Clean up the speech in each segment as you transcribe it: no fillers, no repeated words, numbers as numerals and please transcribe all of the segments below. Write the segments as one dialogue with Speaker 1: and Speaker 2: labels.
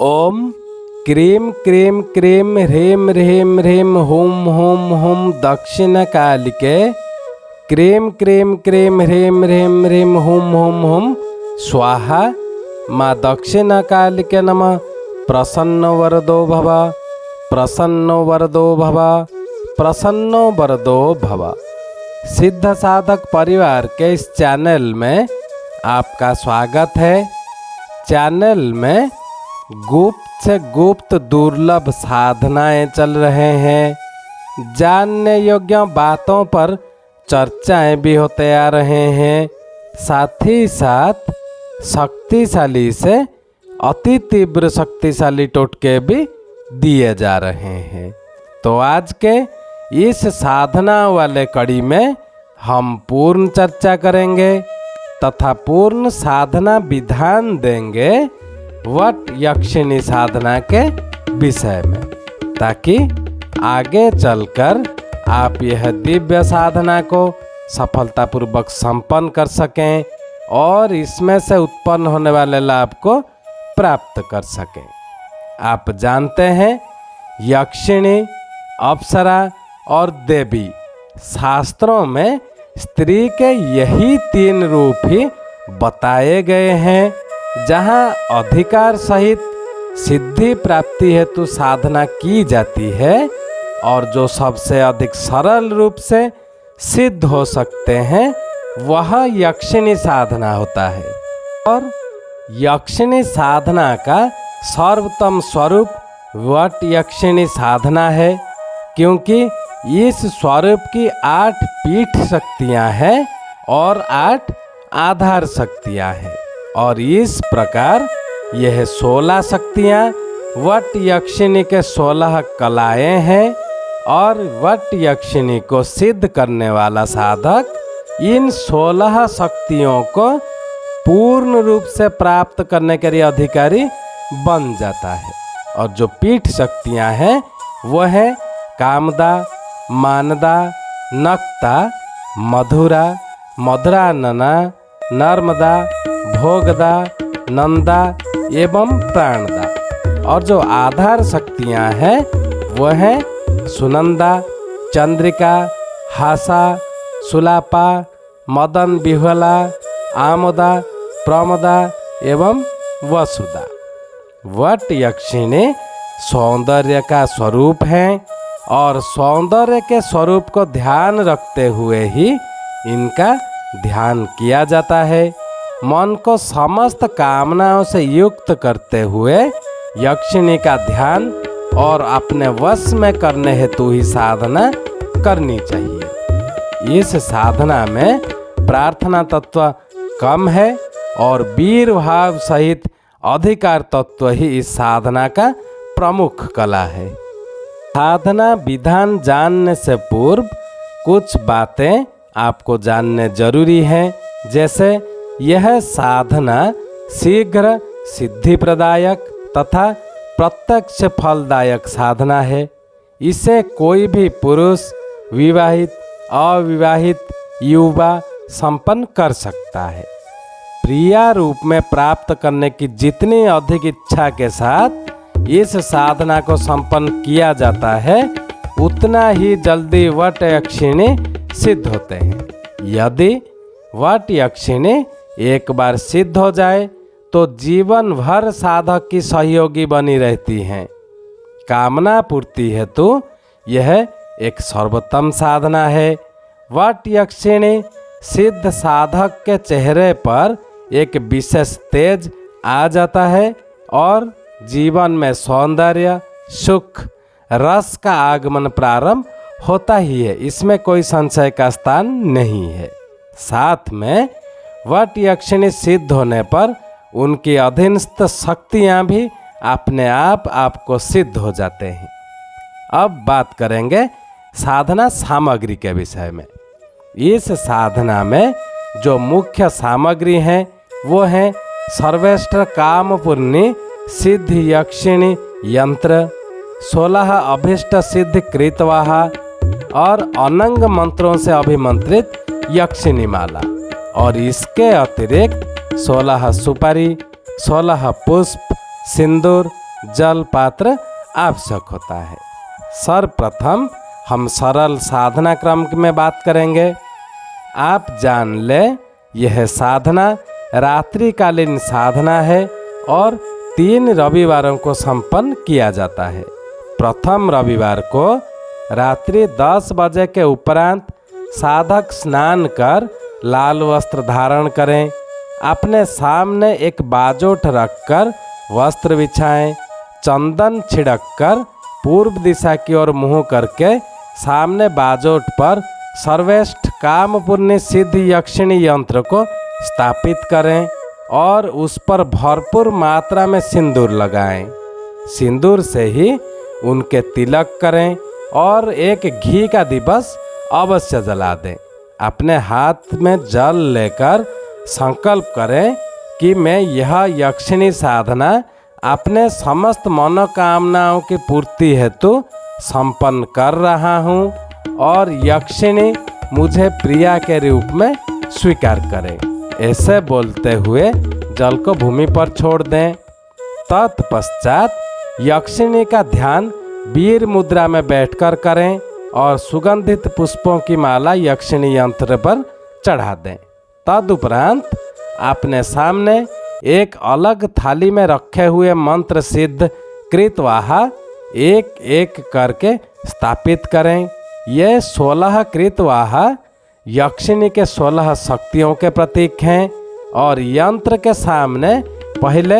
Speaker 1: ओम क्रीं क्रीं क्रीं ह्रीं ह्रीं ह्रीं हुं हुं हुं दक्षिणकालिके क्रीं क्रीं क्रीं ह्रीं ह्रीं ह्रीं हुं हुं हुं स्वाहा। माँ दक्षिणकालिके नमः। प्रसन्नो वरदो भव, प्रसन्नो वरदो भव, प्रसन्नो वरदो भव। सिद्ध साधक परिवार के इस चैनल में आपका स्वागत है। चैनल में गुप्त से गुप्त दुर्लभ साधनाएं चल रहे हैं। जानने योग्य बातों पर चर्चाएं भी होते आ रहे हैं। साथ ही साथ शक्तिशाली से अति तीव्र शक्तिशाली टोटके भी दिए जा रहे हैं। तो आज के इस साधना वाले कड़ी में हम पूर्ण चर्चा करेंगे तथा पूर्ण साधना विधान देंगे वट यक्षिणी साधना के विषय में, ताकि आगे चलकर आप यह दिव्य साधना को सफलतापूर्वक संपन्न कर सकें और इसमें से उत्पन्न होने वाले लाभ को प्राप्त कर सकें। आप जानते हैं यक्षिणी, अप्सरा और देवी शास्त्रों में स्त्री के यही तीन रूप ही बताए गए हैं। जहाँ अधिकार सहित सिद्धि प्राप्ति हेतु साधना की जाती है और जो सबसे अधिक सरल रूप से सिद्ध हो सकते हैं वह यक्षिणी साधना होता है। और यक्षिणी साधना का सर्वोत्तम स्वरूप वट यक्षिणी साधना है, क्योंकि इस स्वरूप की 8 पीठ शक्तियाँ हैं और 8 आधार शक्तियाँ हैं। और इस प्रकार यह 16 शक्तियाँ वट यक्षिणी के 16 कलाएँ हैं। और वट यक्षिणी को सिद्ध करने वाला साधक इन 16 शक्तियों को पूर्ण रूप से प्राप्त करने के लिए अधिकारी बन जाता है। और जो पीठ शक्तियाँ हैं वह है कामदा, मानदा, नक्ता, मधुरा, मधुरानना, नर्मदा, भोगदा, नंदा एवं प्राणदा। और जो आधार शक्तियाँ हैं वह है सुनंदा, चंद्रिका, हासा, सुलापा, मदन विह्वला, आमोदा, प्रमोदा एवं वसुदा। वट यक्षिणी सौंदर्य का स्वरूप है और सौंदर्य के स्वरूप को ध्यान रखते हुए ही इनका ध्यान किया जाता है। मन को समस्त कामनाओं से युक्त करते हुए यक्षिणी का ध्यान और अपने वश में करने हेतु ही साधना करनी चाहिए। इस साधना में प्रार्थना तत्व कम है और वीर भाव सहित अधिकार तत्व ही इस साधना का प्रमुख कला है। साधना विधान जानने से पूर्व कुछ बातें आपको जानने जरूरी हैं। जैसे यह साधना शीघ्र सिद्धि प्रदायक तथा प्रत्यक्ष फलदायक साधना है। इसे कोई भी पुरुष, विवाहित, अविवाहित, युवा संपन्न कर सकता है। प्रिया रूप में प्राप्त करने की जितनी अधिक इच्छा के साथ इस साधना को संपन्न किया जाता है उतना ही जल्दी वट यक्षिणी सिद्ध होते हैं। यदि वट यक्षिणी एक बार सिद्ध हो जाए तो जीवन भर साधक की सहयोगी बनी रहती हैं। कामना पूर्ति हेतु यह एक सर्वोत्तम साधना है। वट यक्षिणी सिद्ध साधक के चेहरे पर एक विशेष तेज आ जाता है और जीवन में सौंदर्य, सुख, रस का आगमन प्रारंभ होता ही है। इसमें कोई संशय का स्थान नहीं है। साथ में वट यक्षिणी सिद्ध होने पर उनकी अधीनस्थ शक्तियाँ भी अपने आप आपको सिद्ध हो जाते हैं। अब बात करेंगे साधना सामग्री के विषय में। इस साधना में जो मुख्य सामग्री है वो है सर्वेष्ट कामपूर्णी सिद्ध यक्षिणी यंत्र, 16 अभीष्ट सिद्ध कृतवाहा और अनंग मंत्रों से अभिमंत्रित यक्षिणी माला। और इसके अतिरिक्त 16 सुपारी, 16 पुष्प, सिंदूर, जल पात्र आवश्यक होता है। सर्वप्रथम हम सरल साधना क्रम में बात करेंगे। आप जान ले, यह साधना रात्रिकालीन साधना है और 3 रविवारों को संपन्न किया जाता है। प्रथम रविवार को रात्रि 10 बजे के उपरांत साधक स्नान कर लाल वस्त्र धारण करें। अपने सामने एक बाजोठ रखकर वस्त्र बिछाएं। चंदन छिड़ककर पूर्व दिशा की ओर मुँह करके सामने बाजोठ पर सर्वेष्ठ कामपूर्णी सिद्ध यक्षिणी यंत्र को स्थापित करें और उस पर भरपूर मात्रा में सिंदूर लगाएं। सिंदूर से ही उनके तिलक करें और एक घी का दिवस अवश्य जला दें। अपने हाथ में जल लेकर संकल्प करें कि मैं यह यक्षिणी साधना अपने समस्त मनोकामनाओं की पूर्ति हेतु संपन्न कर रहा हूँ और यक्षिणी मुझे प्रिया के रूप में स्वीकार करें। ऐसे बोलते हुए जल को भूमि पर छोड़ दें। तत्पश्चात यक्षिणी का ध्यान वीर मुद्रा में बैठकर करें और सुगंधित पुष्पों की माला यक्षिणी यंत्र पर चढ़ा दें। तदुपरांत अपने सामने एक अलग थाली में रखे हुए मंत्र सिद्ध कृतवाहा एक एक करके स्थापित करें। ये 16 कृतवाहा यक्षिणी के 16 शक्तियों के प्रतीक हैं और यंत्र के सामने पहले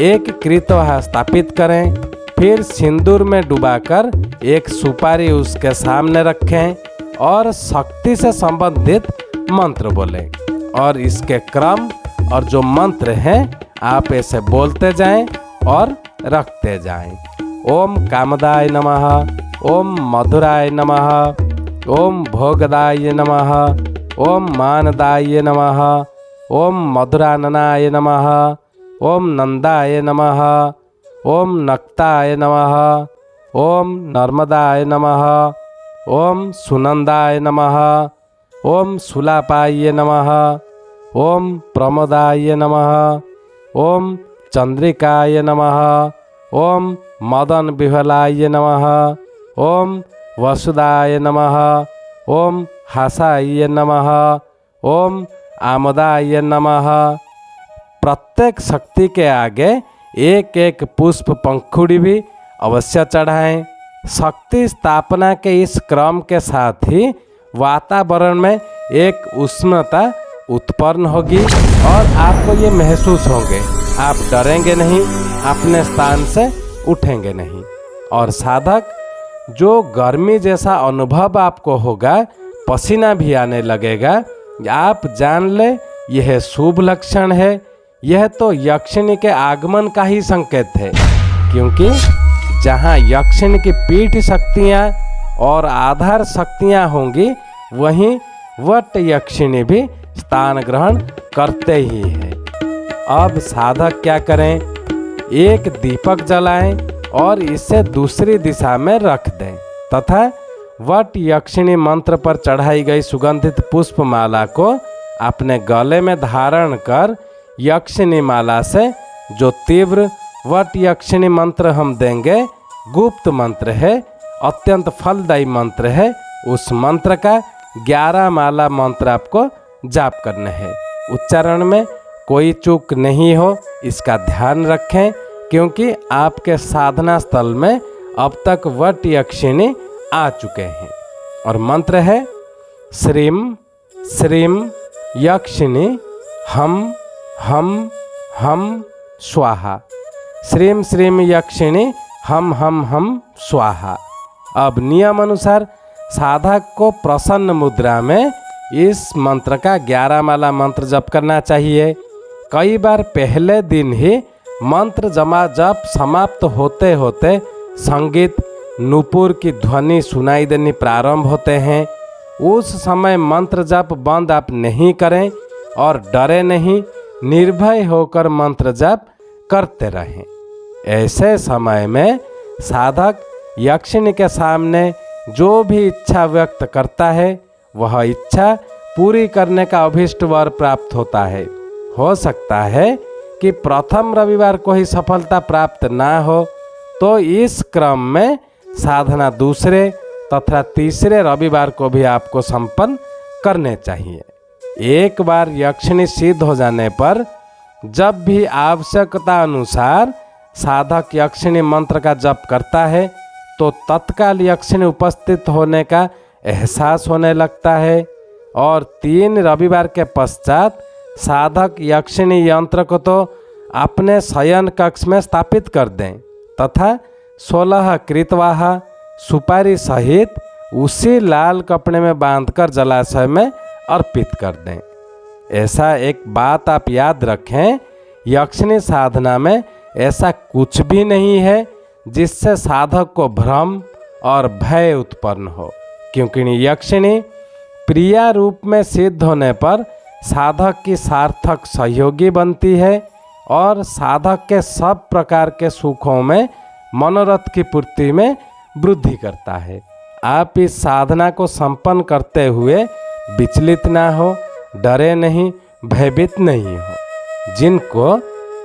Speaker 1: एक कृतवाहा स्थापित करें, फिर सिंदूर में डुबाकर एक सुपारी उसके सामने रखें और शक्ति से संबंधित मंत्र बोलें और इसके क्रम और जो मंत्र हैं आप ऐसे बोलते जाएं और रखते जाएं। ओम कामदाय नमः, ओम मधुराय नमः, ओम भोगदाय नमः, ओम मानदाय नमः, ओम मधुराननाय नमः, ओम नंदाय नमः, ओम नक्ताय नमः, ओम नर्मदाय नमः, ओम सुनंदाय नमः, ओम सुलापाय नमः, ओम प्रमोदाय नमः, ओम चंद्रिकाय नमः, ओम मदन विह्वलाय नमः, ओम वसुदाय नमः, ओम हासाय नमः, ओम आमदाय नमः। प्रत्येक शक्ति के आगे एक एक पुष्प पंखुड़ी भी अवश्य चढ़ाएं। शक्ति स्थापना के इस क्रम के साथ ही वातावरण में एक उष्णता उत्पन्न होगी और आपको ये महसूस होंगे। आप डरेंगे नहीं, अपने स्थान से उठेंगे नहीं और साधक जो गर्मी जैसा अनुभव आपको होगा, पसीना भी आने लगेगा, आप जान ले यह शुभ लक्षण है। यह तो यक्षिणी के आगमन का ही संकेत है, क्योंकि जहाँ यक्षिणी की पीठ शक्तियाँ और आधार शक्तियाँ होंगी, वहीं वट यक्षिणी भी स्थान ग्रहण करते ही हैं। अब साधक क्या करें, एक दीपक जलाएं और इसे दूसरी दिशा में रख दें तथा वट यक्षिणी मंत्र पर चढ़ाई गई सुगंधित पुष्प माला को अपने गले में धारण कर यक्षिणी माला से जो तीव्र वट यक्षिणी मंत्र हम देंगे, गुप्त मंत्र है, अत्यंत फलदायी मंत्र है, उस मंत्र का 11 माला मंत्र आपको जाप करने हैं। उच्चारण में कोई चूक नहीं हो, इसका ध्यान रखें, क्योंकि आपके साधना स्थल में अब तक वट यक्षिणी आ चुके हैं। और मंत्र है श्रीम श्रीम यक्षिणी हम हम स्वाहा। श्रीम श्रीम यक्षिणी हम स्वाहा। अब नियम अनुसार साधक को प्रसन्न मुद्रा में इस मंत्र का 11 माला मंत्र जप करना चाहिए। कई बार पहले दिन ही मंत्र जप समाप्त होते होते संगीत नूपुर की ध्वनि सुनाई देनी प्रारंभ होते हैं। उस समय मंत्र जप बंद आप नहीं करें और डरे नहीं, निर्भय होकर मंत्र जप करते रहें। ऐसे समय में साधक यक्षिणी के सामने जो भी इच्छा व्यक्त करता है, वह इच्छा पूरी करने का अभीष्ट वर प्राप्त होता है। हो सकता है कि प्रथम रविवार को ही सफलता प्राप्त ना हो, तो इस क्रम में साधना दूसरे तथा तीसरे रविवार को भी आपको संपन्न करने चाहिए। एक बार यक्षिणी सिद्ध हो जाने पर जब भी आवश्यकता अनुसार साधक यक्षिणी मंत्र का जप करता है तो तत्काल यक्षिणी उपस्थित होने का एहसास होने लगता है और 3 रविवार के पश्चात साधक यक्षिणी यंत्र को तो अपने शयन कक्ष में स्थापित कर दें तथा 16 कृतवाहा सुपारी सहित उसी लाल कपड़े में बांधकर जलाशय में अर्पित कर दें। ऐसा एक बात आप याद रखें, यक्षिणी साधना में ऐसा कुछ भी नहीं है जिससे साधक को भ्रम और भय उत्पन्न हो, क्योंकि यक्षिणी प्रिया रूप में सिद्ध होने पर साधक की सार्थक सहयोगी बनती है और साधक के सब प्रकार के सुखों में मनोरथ की पूर्ति में वृद्धि करता है। आप इस साधना को संपन्न करते हुए विचलित ना हो, डरे नहीं, भयभीत नहीं हो। जिनको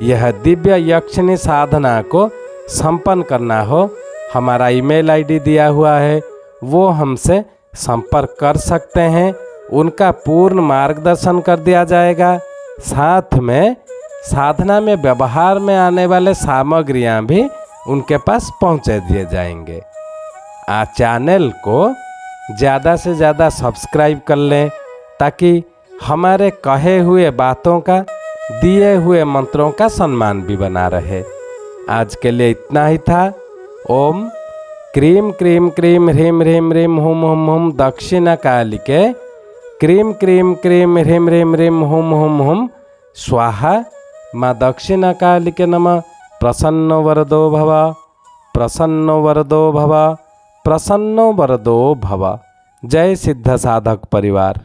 Speaker 1: यह दिव्य यक्षिणी साधना को संपन्न करना हो, हमारा ईमेल आईडी दिया हुआ है, वो हमसे संपर्क कर सकते हैं। उनका पूर्ण मार्गदर्शन कर दिया जाएगा। साथ में साधना में व्यवहार में आने वाले सामग्रियां भी उनके पास पहुंचा दिए जाएंगे। चैनल को ज़्यादा से ज़्यादा सब्सक्राइब कर लें ताकि हमारे कहे हुए बातों का, दिए हुए मंत्रों का सम्मान भी बना रहे। आज के लिए इतना ही था। ओम क्रीम क्रीम क्रीम ह्रीम ह्रीम ह्रीम हुम हुम हुम दक्षिणा कालिके क्रीम क्रीम क्रीम ह्रीम ह्रीम ह्रीम हुम हुम हुम स्वाहा। माँ दक्षिणा कालिके नमः। प्रसन्नो वरदो भव, प्रसन्नो वरदो भव, प्रसन्नो वरदो भव। जय सिद्ध साधक परिवार।